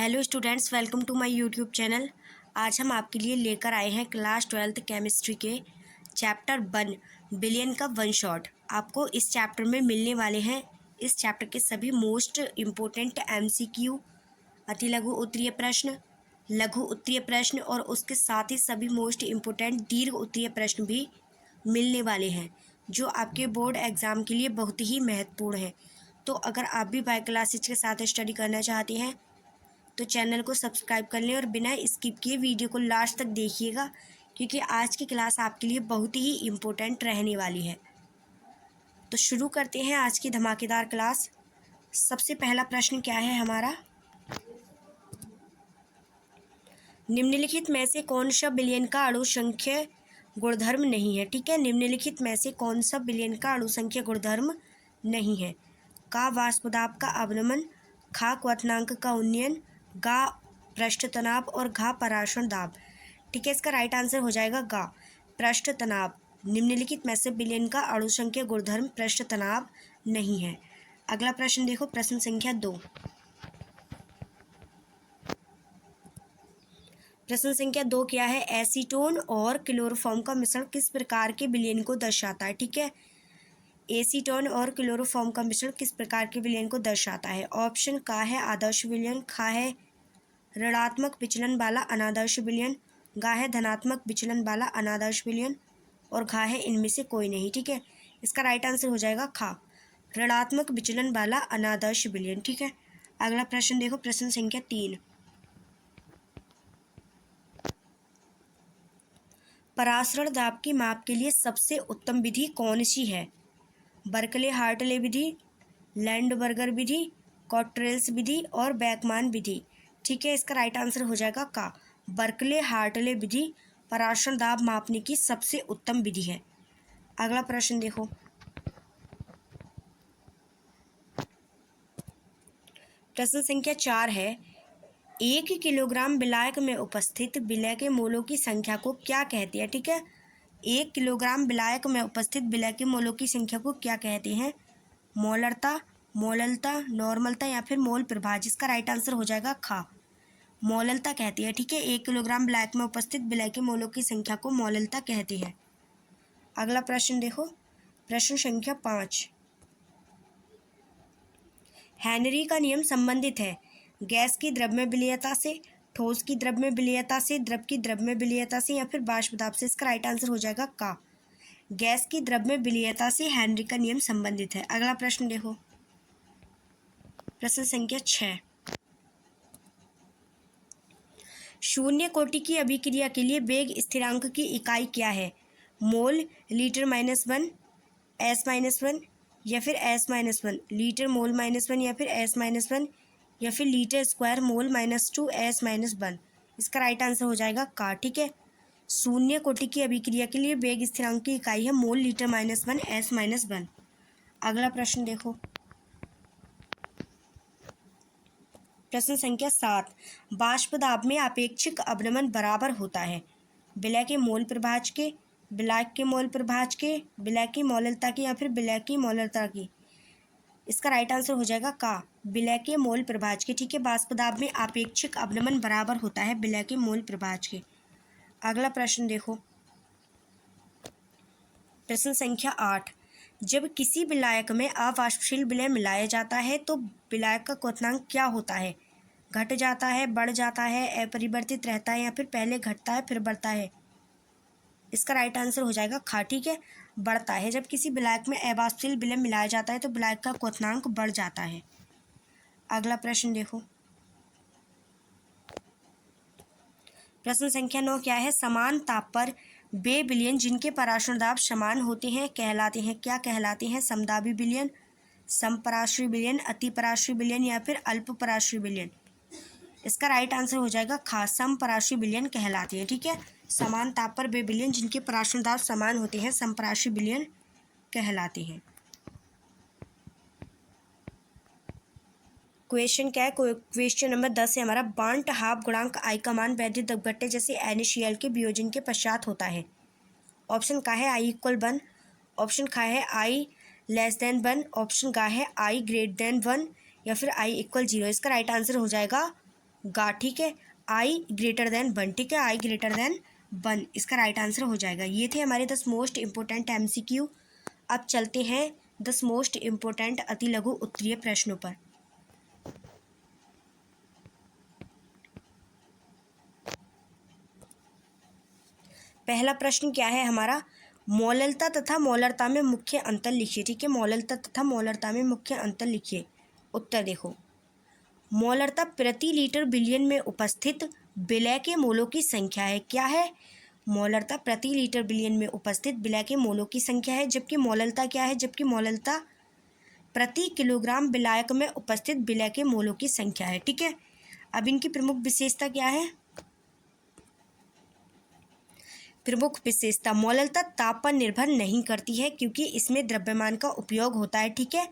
Hello students, welcome to my YouTube channel. आज हम आपके लिए लेकर आए हैं क्लास 12th केमिस्ट्री के चैप्टर 1 बिलियन का वन शॉट। आपको इस चैप्टर में मिलने वाले हैं इस चैप्टर के सभी मोस्ट इम्पोर्टेंट एमसीक्यू, अति लघु उत्तरीय प्रश्न, लघु उत्तरीय प्रश्न और उसके साथ ही सभी मोस्ट इम्पोर्टेंट दीर्घ उत्तरीय प्रश्न भी मिलने वाले हैं, जो आपके बोर्ड एग्ज़ाम के लिए बहुत ही महत्वपूर्ण है। तो अगर आप भी बायो क्लासेज के साथ स्टडी करना चाहते हैं तो चैनल को सब्सक्राइब कर लें और बिना स्किप किए वीडियो को लास्ट तक देखिएगा, क्योंकि आज की क्लास आपके लिए बहुत ही इम्पोर्टेंट रहने वाली है। तो शुरू करते हैं आज की धमाकेदार क्लास। सबसे पहला प्रश्न क्या है हमारा, निम्नलिखित में से कौन सा बिलियन का अणु संख्या गुणधर्म नहीं है। ठीक है, निम्नलिखित में से कौन सा बिलियन का अणु संख्या गुणधर्म नहीं है। का वाष्पदाब का अवनमन, खा क्वथनांक का उन्नयन, गा पृष्ठ तनाव और घा पराशरण दाब। ठीक है, इसका राइट आंसर हो जाएगा गा पृष्ठ तनाव। निम्नलिखित में से बिलियन का अणु संख्या गुणधर्म पृष्ठ तनाव नहीं है। अगला प्रश्न देखो, प्रश्न संख्या 2। प्रश्न संख्या 2 क्या है, एसीटोन और क्लोरोफॉर्म का मिश्रण किस प्रकार के विलयन को दर्शाता है। ठीक है, एसीटोन और क्लोरोफॉर्म का मिश्रण किस प्रकार के विलयन को दर्शाता है। ऑप्शन का है आदर्श विलयन, खा है ऋणात्मक विचलन वाला अनादर्श विलयन, गा है धनात्मक विचलन वाला अनादर्श विलयन और घा है इनमें से कोई नहीं। ठीक है, इसका राइट आंसर हो जाएगा खा ऋणात्मक विचलन वाला अनादर्श विलयन। ठीक है, अगला प्रश्न देखो, प्रश्न संख्या 3। परासरण दाब की माप के लिए सबसे उत्तम विधि कौन सी है। बर्कले हार्टले विधि, लैंडबर्गर विधि, कॉट्रेल्स विधि और बैकमान विधि। ठीक है, इसका राइट आंसर हो जाएगा का बर्कले हार्टले विधि परासरण दाब मापने की सबसे उत्तम विधि है। अगला प्रश्न देखो, प्रश्न संख्या 4 है, 1 किलोग्राम विलायक में उपस्थित विलय के मोलों की संख्या को क्या कहते हैं। ठीक है, 1 किलोग्राम विलायक में उपस्थित विलय के मोलों की संख्या को क्या कहते हैं। मोलरता, मोललता, नॉर्मलता या फिर मोल प्रभा। जिसका राइट आंसर हो जाएगा खा मोललता कहती है। ठीक है, 1 किलोग्राम विलायक में उपस्थित विलय के मोलों की संख्या को मोललता कहती है। अगला प्रश्न देखो, प्रश्न संख्या 5। हेनरी का नियम संबंधित है गैस की द्रव्य विलीयता से, ठोस की द्रव्य विलीयता से, द्रव की द्रव्य विलीयता से या फिर वाष्पदाब से। इसका राइट आंसर हो जाएगा का गैस की द्रव्य विलीयता से हेनरी का नियम संबंधित है। अगला प्रश्न देखो, प्रश्न संख्या 6। शून्य कोटि की अभिक्रिया के लिए वेग स्थिरांक की इकाई क्या है। मोल, लीटर -1, एस -1 या फिर एस -1, लीटर मोल -1 या फिर एस -1 या फिर लीटर स्क्वायर मोल -2 एस -1। इसका राइट आंसर हो जाएगा का। ठीक है, शून्य कोटि की अभिक्रिया के लिए वेग स्थिरांक की इकाई है मोल, लीटर -1 एस -1। अगला प्रश्न देखो, प्रश्न संख्या 7। वाष्पदाब में आपेक्षिक अवनमन बराबर होता है विलय के मोल प्रभाज के, विलायक के मोल प्रभाज के, विलय की मौललता की या फिर विलय की मौललता की। इसका राइट आंसर हो जाएगा का विलय के मोल प्रभाज के। ठीक है, वाष्पदाब में आपेक्षिक अवनमन बराबर होता है विलय के मोल प्रभाज के। अगला प्रश्न देखो, प्रश्न संख्या 8। जब किसी विलायक में अवाष्पशील विलय मिलाया जाता है तो विलायक का क्वथनांक क्या होता है। घट जाता है, बढ़ जाता है, अपरिवर्तित रहता है या फिर पहले घटता है फिर बढ़ता है। इसका राइट आंसर हो जाएगा खा। ठीक है, बढ़ता है। जब किसी विलायक में अवाष्पशील विलय मिलाया जाता है तो विलायक का क्वथनांक बढ़ जाता है। अगला प्रश्न देखो, प्रश्न संख्या 9 क्या है, समान ताप पर वे विलयन जिनके परासरण दाब समान होते हैं कहलाते हैं, क्या कहलाते हैं। समदाबी विलयन, समपराश्रयी विलयन, अतिपराश्रयी विलयन या फिर अल्पपराश्रयी विलयन। इसका राइट आंसर हो जाएगा खा समपराश्रयी विलयन कहलाते हैं। ठीक है, समान ताप पर वे विलयन जिनके परासरण दाब समान होते हैं समपराश्रयी विलयन कहलाते हैं। क्वेश्चन क्या है, क्वेश्चन नंबर 10 है हमारा, बांट हाफ गुणांक आई का मान वैद्युत अपघट्य जैसे NaCl के वियोजन के पश्चात होता है। ऑप्शन का है I = 1, ऑप्शन का है I < 1, ऑप्शन का है I < 1 या फिर I = 0। इसका राइट आंसर हो जाएगा गा, ठीक है। आई ग्रेटर देन 1, ठीक है, आई ग्रेटर देन 1 इसका राइट आंसर हो जाएगा। ये थे हमारे 10 मोस्ट इम्पोर्टेंट MCQ। अब चलते हैं 10 मोस्ट इम्पोर्टेंट अति लघु उत्तरीय प्रश्नों पर। पहला प्रश्न क्या है हमारा, मौललता तथा मौलरता में मुख्य अंतर लिखिए, ठीक है। मौललता तथा मौलरता में मुख्य अंतर लिखिए। उत्तर देखो, मौलरता प्रति लीटर बिलियन में उपस्थित विलय के मोलों की संख्या है। क्या है? मौलरता प्रति लीटर बिलियन में उपस्थित विलय के मोलों की संख्या है। जबकि मौललता क्या है? जबकि मौललता प्रति किलोग्राम विलायक में उपस्थित विलय के मोलों की संख्या है, ठीक है। अब इनकी प्रमुख विशेषता क्या है? प्रमुख विशेषता, मौललता ताप पर निर्भर नहीं करती है क्योंकि इसमें द्रव्यमान का उपयोग होता है, ठीक है।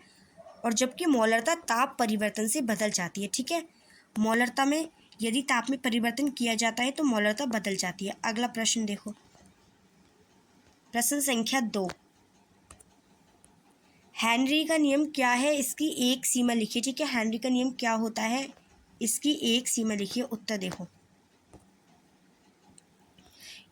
और जबकि मौलरता ताप परिवर्तन से बदल जाती है, ठीक है। मौलरता में यदि ताप में परिवर्तन किया जाता है तो मौलरता बदल जाती है। अगला प्रश्न देखो, प्रश्न संख्या 2, हेनरी का नियम क्या है? इसकी एक सीमा लिखिए, ठीक है। हेनरी का नियम क्या होता है? इसकी एक सीमा लिखिए। उत्तर देखो,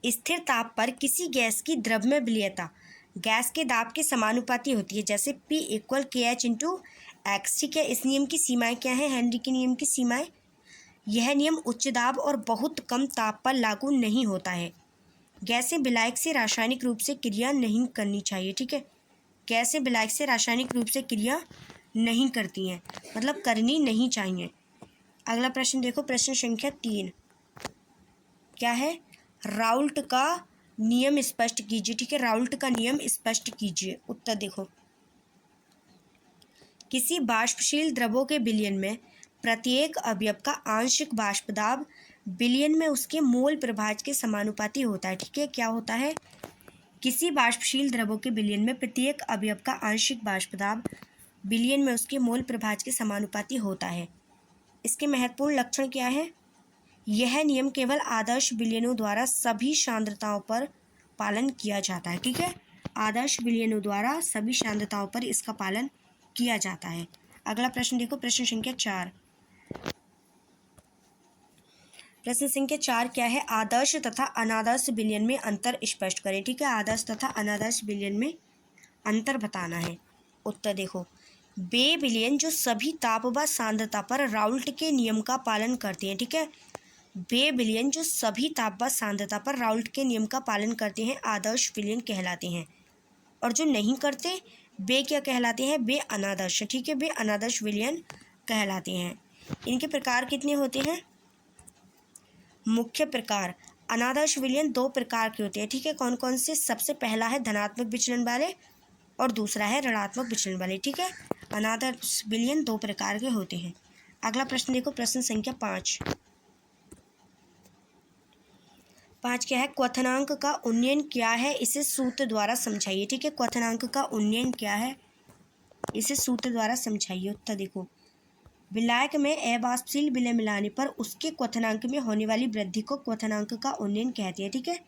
स्थिर ताप पर किसी गैस की द्रव्यमान विलयता गैस के दाब के समानुपाती होती है, जैसे P = KH/X, ठीक है। इस नियम की सीमाएं क्या है? हेनरी के नियम की सीमाएं, यह नियम उच्च दाब और बहुत कम ताप पर लागू नहीं होता है। गैसें विलायक से रासायनिक रूप से क्रिया नहीं करनी चाहिए, ठीक है। गैसें विलायक से रासायनिक रूप से क्रिया नहीं करती हैं, मतलब करनी नहीं चाहिए। अगला प्रश्न देखो, प्रश्न संख्या 3, क्या है? राउल्ट का नियम स्पष्ट कीजिए, ठीक है। राउल्ट का नियम स्पष्ट कीजिए। उत्तर देखो, किसी बाष्पशील द्रवों के विलयन में प्रत्येक अवयव का आंशिक वाष्प दाब विलयन में उसके मोल प्रभाज के समानुपाती होता है, ठीक है। क्या होता है? किसी बाष्पशील द्रवों के विलयन में प्रत्येक अवयव का आंशिक वाष्प दाब विलयन में उसके मोल प्रभाज के समानुपाती होता है। इसके महत्वपूर्ण लक्षण क्या है? यह नियम केवल आदर्श विलयनों द्वारा सभी सांद्रताओं पर पालन किया जाता है, ठीक है। आदर्श विलयनों द्वारा सभी सांद्रताओं पर इसका पालन किया जाता है। अगला प्रश्न देखो, प्रश्न संख्या 4, प्रश्न संख्या 4 क्या है? आदर्श तथा अनादर्श विलयन में अंतर स्पष्ट करें, ठीक है। आदर्श तथा अनादर्श विलयन में अंतर बताना है। उत्तर देखो, वे विलयन जो सभी ताप व सांद्रता पर राउल्ट के नियम का पालन करते हैं, ठीक है। वे विलयन जो सभी ताप व सांद्रता पर राउल्ट के नियम का पालन करते हैं आदर्श विलयन कहलाते हैं, और जो नहीं करते वे क्या कहलाते हैं? वे अनादर्श, ठीक है। वे अनादर्श विलयन कहलाते हैं। इनके प्रकार कितने होते हैं? मुख्य प्रकार, अनादर्श विलयन 2 प्रकार के होते हैं, ठीक है। कौन कौन से? सबसे पहला है धनात्मक विचलन वाले और दूसरा है ऋणात्मक विचलन वाले, ठीक है। अनादर्श विलयन 2 प्रकार के होते हैं। अगला प्रश्न देखो, प्रश्न संख्या 5 क्या है? क्वथनांक का उन्नयन क्या है? इसे सूत्र द्वारा समझाइए, ठीक है। क्वथनांक का उन्नयन क्या है? इसे सूत्र द्वारा समझाइए। उत्तर देखो, विलायक में अवाष्पशील विलय मिलाने पर उसके क्वथनांक में होने वाली वृद्धि को क्वथनांक का उन्नयन कहते हैं, ठीक है।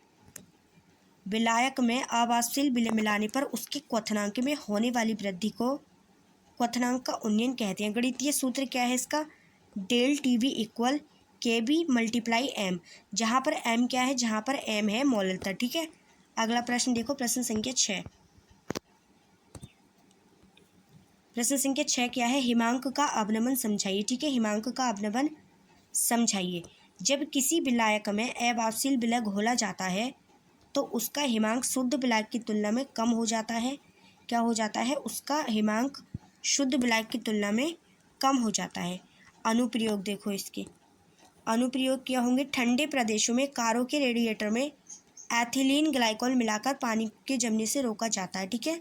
विलायक में अवाष्पशील विलय मिलाने पर उसके क्वथनांक में होने वाली वृद्धि को क्वथनांक का उन्नयन कहते हैं। गणितीय सूत्र क्या है इसका? ΔTV = KB × M, जहाँ पर M क्या है? जहाँ पर M है मौललता, ठीक है। अगला प्रश्न देखो, प्रश्न संख्या 6, प्रश्न संख्या 6 क्या है? हिमांक का अवनमन समझाइए, ठीक है। हिमांक का अवनमन समझाइए। जब किसी विलायक में अवाष्पशील विलय घोला जाता है तो उसका हिमांक शुद्ध विलायक की तुलना में कम हो जाता है। क्या हो जाता है? उसका हिमांक शुद्ध विलायक की तुलना में कम हो जाता है। अनुप्रयोग देखो, इसके अनुप्रयोग क्या होंगे? ठंडे प्रदेशों में कारों के रेडिएटर में एथिलीन ग्लाइकॉल मिलाकर पानी के जमने से रोका जाता है, ठीक है।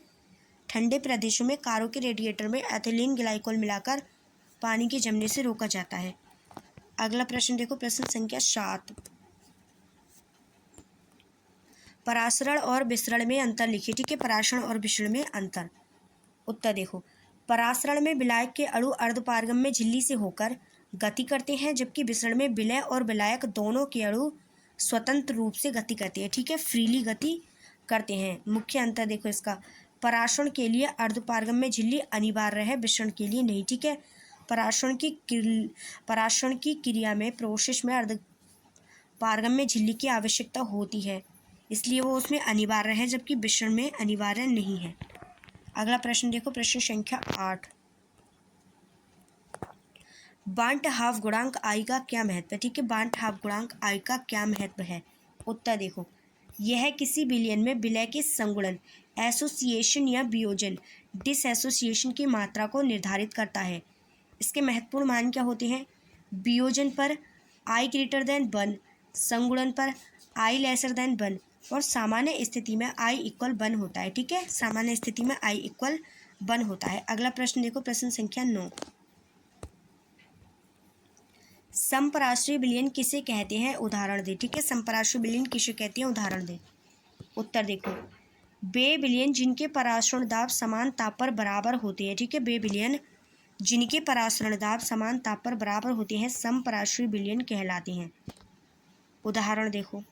ठंडे प्रदेशों में कारों के रेडिएटर में एथिलीन ग्लाइकॉल मिलाकर पानी के जमने से रोका जाता है। अगला प्रश्न देखो, प्रश्न संख्या 7, परासरण और विसरण में अंतर लिखिए, ठीक है। परासरण और विसरण में अंतर। उत्तर देखो, परासरण में विलायक के अणु अर्धपारगम में झिल्ली से होकर गति करते हैं, जबकि विसरण में विलय और विलायक दोनों के अणु स्वतंत्र रूप से गति करते हैं, ठीक है। फ्रीली गति करते हैं। मुख्य अंतर देखो इसका, परासरण के लिए अर्धपारगम में झिल्ली अनिवार्य है, विसरण के लिए नहीं, ठीक है। पराशरण की क्रिया में प्रोसेस में अर्धपारगम्य झिल्ली की आवश्यकता होती है, इसलिए वो उसमें अनिवार्य है, जबकि मिश्रण में अनिवार्य नहीं है। अगला प्रश्न देखो, प्रश्न संख्या 8। बांट हाफ गुणांक आई का क्या महत्व है? ठीक है, बांट हाफ गुणांक आई का क्या महत्व है? उत्तर देखो, यह किसी विलयन में विलय के संगुणन, एसोसिएशन या वियोजन, डिसएसोसिएशन की मात्रा को निर्धारित करता है। इसके महत्वपूर्ण मान क्या होते हैं? वियोजन पर आई ग्रेटर देन 1, संगुणन पर आई लेसर देन 1 और सामान्य स्थिति में आई इक्वल 1 होता है। ठीक है, सामान्य स्थिति में आई इक्वल 1 होता है। अगला प्रश्न देखो, प्रश्न संख्या 9। समपराश्रयी विलयन किसे कहते हैं? उदाहरण दे। ठीक है, समपराश्रयी विलयन किसे कहते हैं? उदाहरण दे। उत्तर देखो, वे विलयन जिनके पराशरण दाब समान ताप पर बराबर होते हैं। ठीक है, वे विलयन जिनके पराशरण दाब समान ताप पर बराबर होते हैं समपराश्रयी विलयन कहलाते हैं। उदाहरण देखो,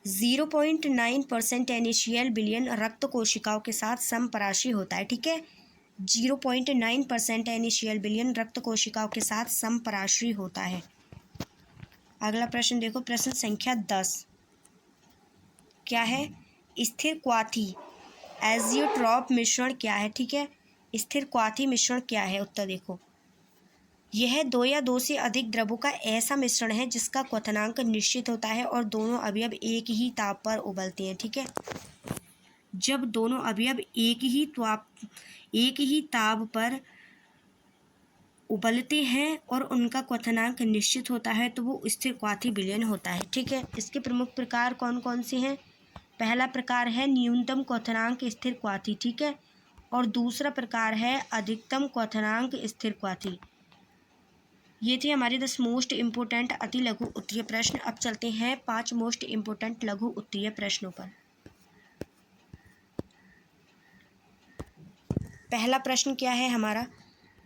0.9% NaCl विलयन रक्त कोशिकाओं के साथ समपराश्रयी होता है। ठीक है, 0.9% NaCl विलयन रक्त कोशिकाओं के साथ समपराश्रयी होता है। अगला प्रश्न देखो, प्रश्न संख्या 10। क्या है? स्थिर क्वाथी एजियोट्रॉप मिश्रण क्या है? ठीक है, स्थिर क्वाथी मिश्रण क्या है? उत्तर देखो, यह 2 या 2 से अधिक द्रवों का ऐसा मिश्रण है जिसका क्वथनांक निश्चित होता है और दोनों अवयव एक ही ताप पर उबलते हैं। ठीक है, जब दोनों अवयव एक ही ताप पर उबलते हैं और उनका क्वथनांक निश्चित होता है तो वो स्थिर क्वाथी विलयन होता है। ठीक है, इसके प्रमुख प्रकार कौन कौन से हैं? पहला प्रकार है न्यूनतम क्वथनांक स्थिर क्वाथी। ठीक है, और दूसरा प्रकार है अधिकतम क्वथनांक स्थिर क्वाथी। ये थे हमारे 10 मोस्ट इम्पोर्टेंट अति लघु उत्तरीय प्रश्न। अब चलते हैं 5 मोस्ट इम्पोर्टेंट लघु उत्तरीय प्रश्नों पर। पहला प्रश्न क्या है हमारा?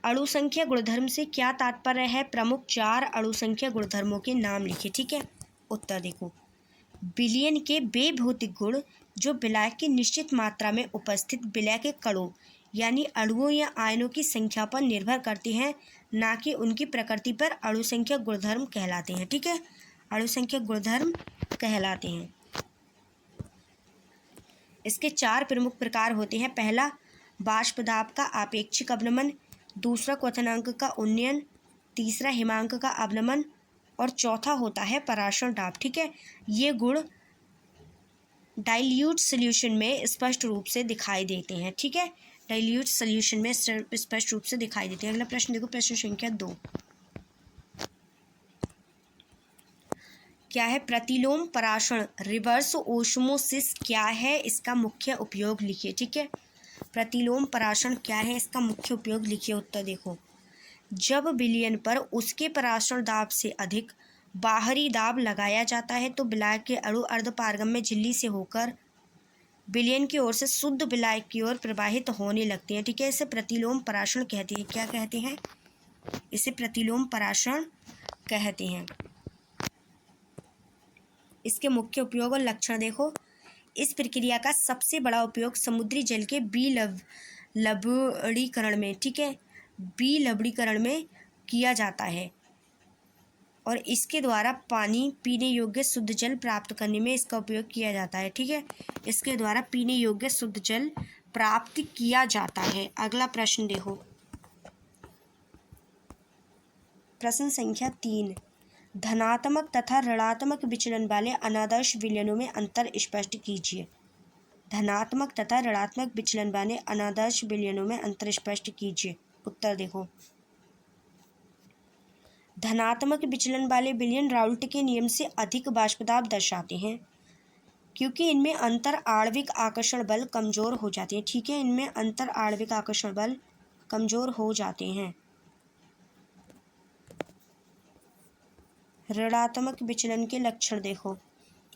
अणु संख्या गुणधर्म से क्या तात्पर्य है? प्रमुख 4 अणु संख्या गुणधर्मों के नाम लिखे। ठीक है, उत्तर देखो, विलयन के वे भौतिक गुण जो विलय की निश्चित मात्रा में उपस्थित विलय के कणों यानी अणुओं या आयनों की संख्या पर निर्भर करते हैं, ना कि उनकी प्रकृति पर अणु संख्या गुणधर्म कहलाते हैं। ठीक है, अणु संख्या गुणधर्म कहलाते हैं। इसके 4 प्रमुख प्रकार होते हैं। पहला, बाष्प दाब का आपेक्षिक अवनमन, दूसरा क्वथनांक का उन्नयन, तीसरा हिमांक का अवनमन और चौथा होता है पराशरण दाब। ठीक है, ये गुण डाइल्यूट सॉल्यूशन में स्पष्ट रूप से दिखाई देते हैं। ठीक है, डाइल्यूट सॉल्यूशन में स्पष्ट रूप से दिखाई देते हैं। अगला प्रश्न देखो, प्रश्न संख्या 2। क्या है? प्रतिलोम पराशरण रिवर्स ओस्मोसिस क्या है? इसका मुख्य उपयोग लिखिए। ठीक है, प्रतिलोम पराशरण क्या है? इसका मुख्य उपयोग लिखिए। उत्तर देखो, जब विलयन पर उसके पराशरण दाब से अधिक बाहरी दाब लगाया जाता है तो विलायक के अणु अर्धपारगम्य झिल्ली से होकर विलयन की ओर से शुद्ध विलायक की ओर प्रवाहित होने लगते हैं। ठीक है, इसे प्रतिलोम पराशरण कहते हैं। क्या कहते हैं? इसे प्रतिलोम पराशरण कहते हैं। इसके मुख्य उपयोग और लक्षण देखो, इस प्रक्रिया का सबसे बड़ा उपयोग समुद्री जल के लवणीकरण में, ठीक है, लवणीकरण में किया जाता है और इसके द्वारा पानी पीने योग्य शुद्ध जल प्राप्त करने में इसका उपयोग किया जाता है। ठीक है, इसके द्वारा पीने योग्य शुद्ध जल प्राप्त किया जाता है। अगला प्रश्न देखो, प्रश्न संख्या 3। धनात्मक तथा ऋणात्मक विचलन वाले अनादर्श विलयनों में अंतर स्पष्ट कीजिए। धनात्मक तथा ऋणात्मक विचलन वाले अनादर्श विलयनों में अंतर स्पष्ट कीजिए। उत्तर देखो, धनात्मक विचलन वाले विलयन राउल्ट के नियम से अधिक बाष्प दाब दर्शाते हैं क्योंकि इनमें अंतर आणविक आकर्षण बल कमजोर हो जाते हैं। ठीक है, इनमें अंतर आणविक आकर्षण बल कमजोर हो जाते हैं। ऋणात्मक विचलन के लक्षण देखो,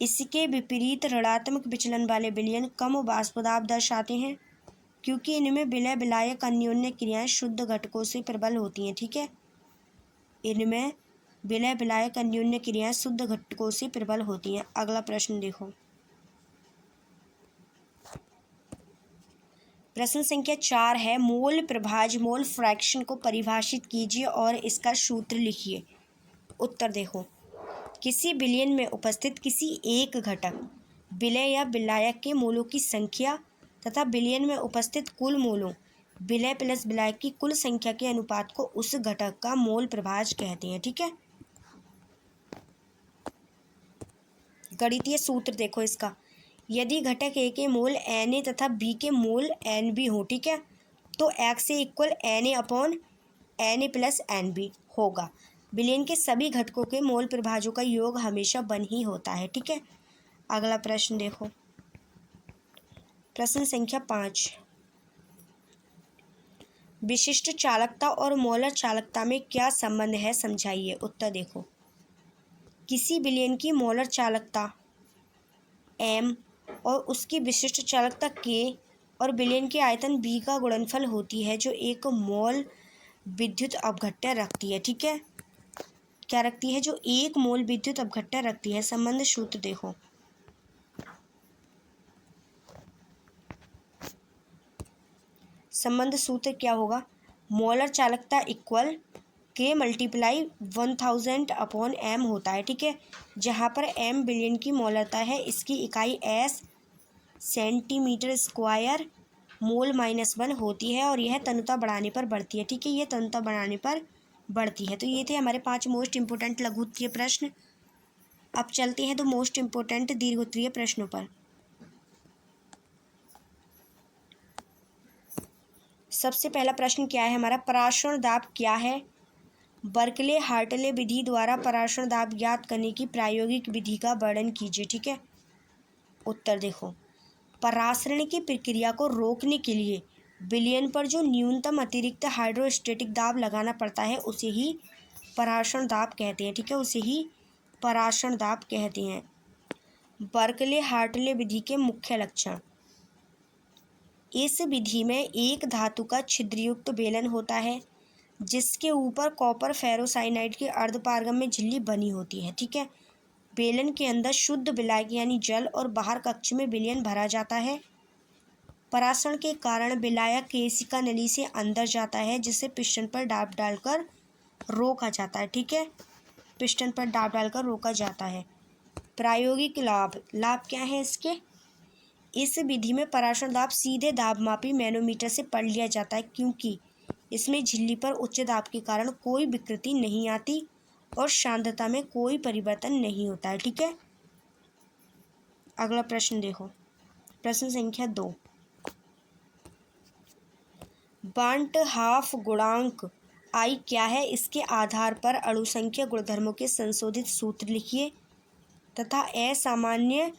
इसके विपरीत ऋणात्मक विचलन वाले विलयन कम बाष्प दाब दर्शाते हैं क्योंकि इनमें विलय विलायक अन्योन्य क्रियाएं शुद्ध घटकों से प्रबल होती हैं। ठीक है, इनमें विलय विलायक अन्योन्य क्रियाएं शुद्ध घटकों से प्रबल होती हैं। अगला प्रश्न देखो, प्रश्न संख्या 4 है, मोल प्रभाज्य मोल फ्रैक्शन को परिभाषित कीजिए और इसका सूत्र लिखिए। उत्तर देखो, किसी विलयन में उपस्थित किसी एक घटक विलय या विलायक के मोलों की संख्या तथा विलयन में उपस्थित कुल मोलों विलय प्लस विलायक की कुल संख्या के अनुपात को उस घटक का मोल प्रभाज्य कहते हैं। ठीक है, गणितीय सूत्र देखो इसका, यदि घटक ए के मोल Na तथा बी के मोल Nb हो, ठीक है, तो x A equal Na upon Na plus Nb होगा। विलयन के सभी घटकों के मोल प्रभाज्यों का योग हमेशा 1 ही होता है। ठीक है, अगला प्रश्न देखो, प्रश्न संख्या 5, विशिष्ट चालकता और मोलर चालकता में क्या संबंध है, समझाइए। उत्तर देखो, किसी विलयन की मोलर चालकता m और उसकी विशिष्ट चालकता k और विलयन के आयतन b का गुणनफल होती है, जो 1 मोल विद्युत अपघट्य रखती है। ठीक है, क्या रखती है, जो 1 मोल विद्युत अपघट्य रखती है। संबंध सूत्र देखो, संबंध सूत्र क्या होगा, मोलर चालकता equal k multiply 1000 upon m होता है। ठीक है, जहाँ पर m विलयन की मोलरता है, इसकी इकाई s सेंटीमीटर स्क्वायर मोल -1 होती है और यह तनुता बढ़ाने पर बढ़ती है। ठीक है, यह तनुता बढ़ाने पर बढ़ती है। तो ये थे हमारे 5 मोस्ट इंपोर्टेंट लघु उत्तरीय प्रश्न। अब चलते हैं तो मोस्ट इंपोर्टेंट दीर्घ उत्तरीय प्रश्नों पर। सबसे पहला प्रश्न क्या है हमारा, पराशरण दाब क्या है। बर्कले हार्टले विधि द्वारा पराशरण दाब ज्ञात करने की प्रायोगिक विधि का वर्णन कीजिए। ठीक है, उत्तर देखो, परासरण की प्रक्रिया को रोकने के लिए विलयन पर जो न्यूनतम अतिरिक्त हाइड्रोस्टेटिक दाब लगाना पड़ता है उसे ही पराशरण दाब कहते हैं। ठीक है, उसे ही पराशरण दाब कहते हैं। बर्कले हार्टले विधि के मुख्य लक्षण, इस विधि में एक धातु का छिद्रयुक्त बेलन होता है जिसके ऊपर कॉपर फेरोसाइनाइड की अर्धपारगम्य झिल्ली बनी होती है। ठीक है, बेलन के अंदर शुद्ध विलायक यानी जल और बाहर कक्ष में विलयन भरा जाता है। परासरण के कारण विलायक केशिका नली से अंदर जाता है जिसे पिस्टन पर दाब डालकर रोका जाता है। ठीक है, पिस्टन पर दाब डालकर रोका जाता है। प्रायोगिक लाभ, लाभ क्या है इसके, इस विधि में परासरण दाब सीधे दाब मापी मैनोमीटर से पढ़ लिया जाता है क्योंकि इसमें झिल्ली पर उच्च दाब के कारण कोई विकृति नहीं आती और सांद्रता में कोई परिवर्तन नहीं होता है। ठीक है, अगला प्रश्न देखो, प्रश्न संख्या 2, बांट हाफ गुणांक I क्या है, इसके आधार पर अणुसंख्या गुणधर्मों के संशोधित सूत्र लिखिए तथा असामान्य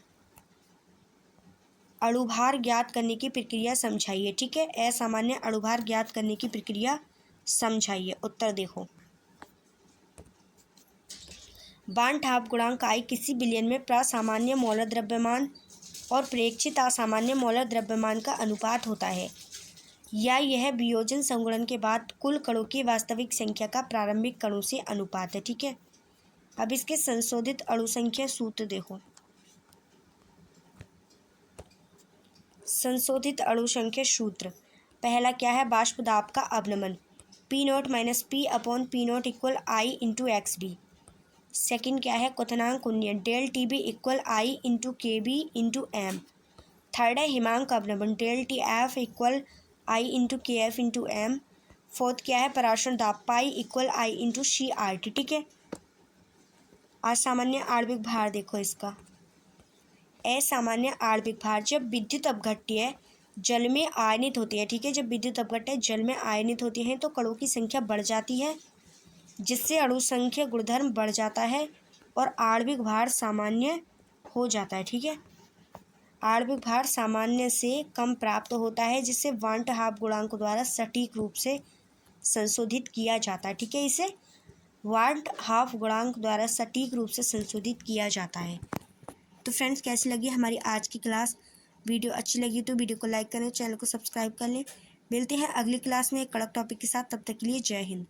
अणुभार ज्ञात करने की प्रक्रिया समझाइए। ठीक है, असामान्य अणुभार ज्ञात करने की प्रक्रिया समझाइए। उत्तर देखो, बांट हाफ गुणांक I किसी विलयन में प्रसामान्य मोलर द्रव्यमान और प्रेक्षित असामान्य मोलर द्रव्यमान का अनुपात होता है या यह वियोजन संगुणन के बाद कुल कणों की वास्तविक संख्या का प्रारंभिक कणों से अनुपात है। ठीक है, अब इसके संशोधित अणुसंख्या सूत्र देखो, संशोधित अणुसंख्या सूत्र पहला क्या है, बाष्प दाब का अवनमन P0 minus P upon P0 equal I into X D. Second क्या है, क्वथनांक उन्नयन del T B equal I into K B into M. Third है हिमांक अवनमन del T F equal I into K F into M. Fourth क्या है, पराशरण दाब pi equal I into C R T. ठीक है, असामान्य आणविक भार देखो इसका, असामान्य आणविक भार जब विद्युत अपघट्य जल में आयनित होती है। ठीक है, जब विद्युत अपघट्य जल में आयनित होती है तो कणों की संख्या बढ़ जाती है जिससे अणुसंख्या गुणधर्म बढ़ जाता है और आणविक भार सामान्य हो जाता है। ठीक है, आणविक भार सामान्य से कम प्राप्त होता है जिसे वांट हाफ गुणांक द्वारा सटीक रूप से संशोधित किया जाता है। ठीक है, इसे वांट हाफ गुणांक द्वारा सटीक रूप से संशोधित किया जाता है। तो फ्रेंड्स, कैसी लगी हमारी आज की क्लास, वीडियो अच्छी लगी तो वीडियो को लाइक करें, चैनल को सब्सक्राइब कर लें। मिलते हैं अगली क्लास में एक कड़क टॉपिक के साथ, तब तक के लिए जय हिंद।